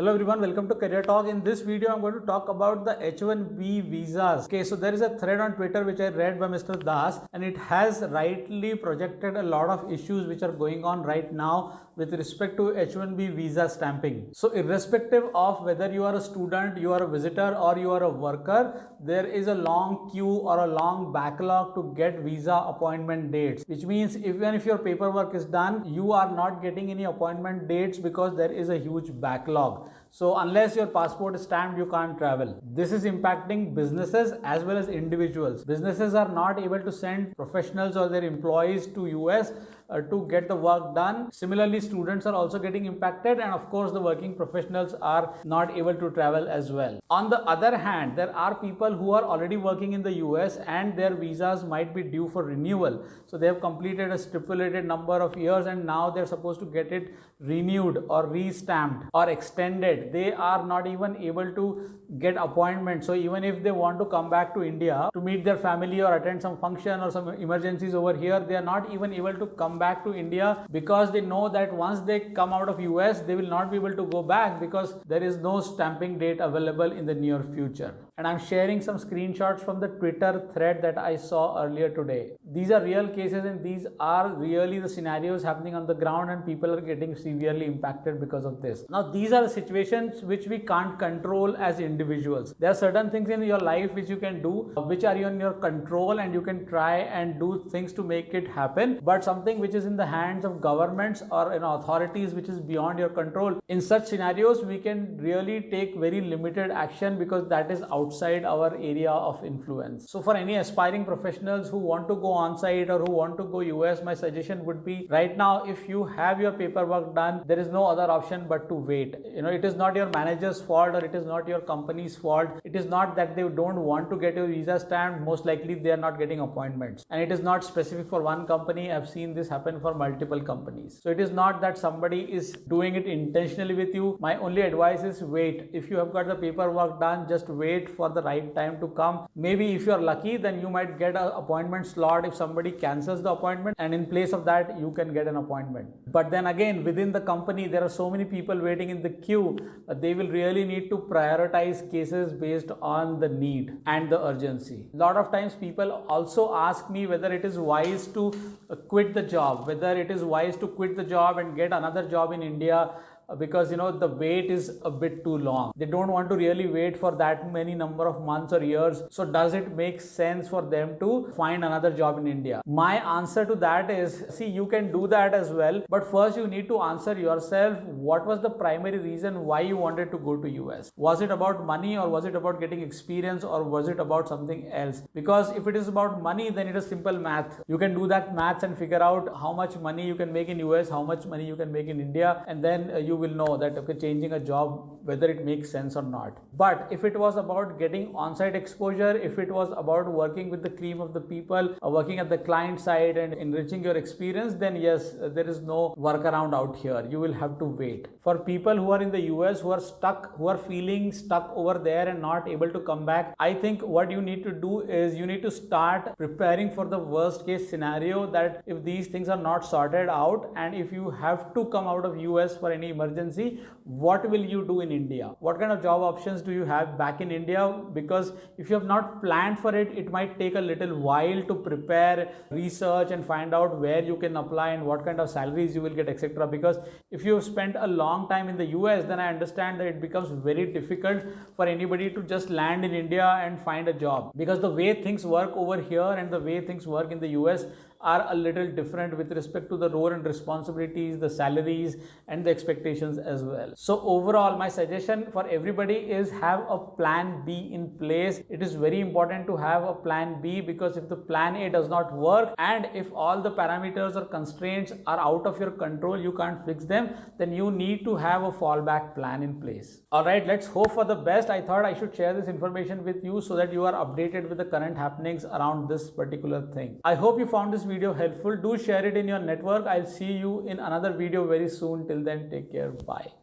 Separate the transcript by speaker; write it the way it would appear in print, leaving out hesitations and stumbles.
Speaker 1: Hello everyone, welcome to Career Talk. In this video, I'm going to talk about the H1b visas. Okay, so there is a thread on Twitter which I read by Mr. Das, and it has rightly projected a lot of issues which are going on right now with respect to H1b visa stamping. So irrespective of whether you are a student, you are a visitor, or you are a worker, there is a long queue or a long backlog to get visa appointment dates, which means even if your paperwork is done, you are not getting any appointment dates because there is a huge backlog. So unless your passport is stamped, you can't travel. This is impacting businesses as well as individuals. Businesses are not able to send professionals or their employees to US to get the work done. Similarly, students are also getting impacted, and of course the working professionals are not able to travel as well. On the other hand, there are people who are already working in the US and their visas might be due for renewal. So they have completed a stipulated number of years and now they're supposed to get it renewed or re-stamped or extended. They are not even able to get appointments. So even if they want to come back to India to meet their family or attend some function or some emergencies over here, they are not even able to come back to India because they know that once they come out of US, they will not be able to go back because there is no stamping date available in the near future. And I'm sharing some screenshots from the Twitter thread that I saw earlier today. These are real cases and these are really the scenarios happening on the ground, and people are getting severely impacted because of this. Now, these are the situations which we can't control as individuals. There are certain things in your life which you can do, which are in your control, and you can try and do things to make it happen. But something which is in the hands of governments or authorities which is beyond your control, in such scenarios, we can really take very limited action because that is outside our area of influence. So for any aspiring professionals who want to go on site or who want to go US, my suggestion would be right now, if you have your paperwork done, there is no other option but to wait. It is not your manager's fault or it is not your company's fault. It is not that they don't want to get your visa stamped. Most likely they are not getting appointments, and it is not specific for one company. I've seen this happen for multiple companies. So it is not that somebody is doing it intentionally with you. My only advice is wait. If you have got the paperwork done, just wait for the right time to come. Maybe if you are lucky, then you might get an appointment slot if somebody cancels the appointment, and in place of that you can get an appointment. But then again, within the company there are so many people waiting in the queue. They will really need to prioritize cases based on the need and the urgency. A lot of times people also ask me whether it is wise to quit the job, whether it is wise to quit the job and get another job in India because the wait is a bit too long. They don't want to really wait for that many number of months or years. So does it make sense for them to find another job in India? My answer to that is, see, you can do that as well, but first you need to answer yourself, what was the primary reason why you wanted to go to US? Was it about money, or was it about getting experience, or was it about something else? Because if it is about money, then it is simple math. You can do that maths and figure out how much money you can make in US, how much money you can make in India, and then you will know that changing a job, whether it makes sense or not. But if it was about getting on-site exposure, if it was about working with the cream of the people, working at the client side and enriching your experience, then yes, there is no workaround out here. You will have to wait. For people who are in the US, who are stuck, who are feeling stuck over there and not able to come back, I think what you need to do is you need to start preparing for the worst case scenario, that if these things are not sorted out and if you have to come out of US for any emergency, what will you do in India? What kind of job options do you have back in India? Because if you have not planned for it, it might take a little while to prepare, research and find out where you can apply and what kind of salaries you will get, etc. Because if you have spent a long time in the US, then I understand that it becomes very difficult for anybody to just land in India and find a job, because the way things work over here and the way things work in the US are a little different with respect to the role and responsibilities, the salaries and the expectations as well. So overall, my suggestion for everybody is have a plan B in place. It is very important to have a plan B, because if the plan A does not work and if all the parameters or constraints are out of your control, you can't fix them, then you need to have a fallback plan in place. All right, let's hope for the best. I thought I should share this information with you so that you are updated with the current happenings around this particular thing. I hope you found this video helpful. Do share it in your network. I'll see you in another video very soon. Till then, take care. Bye.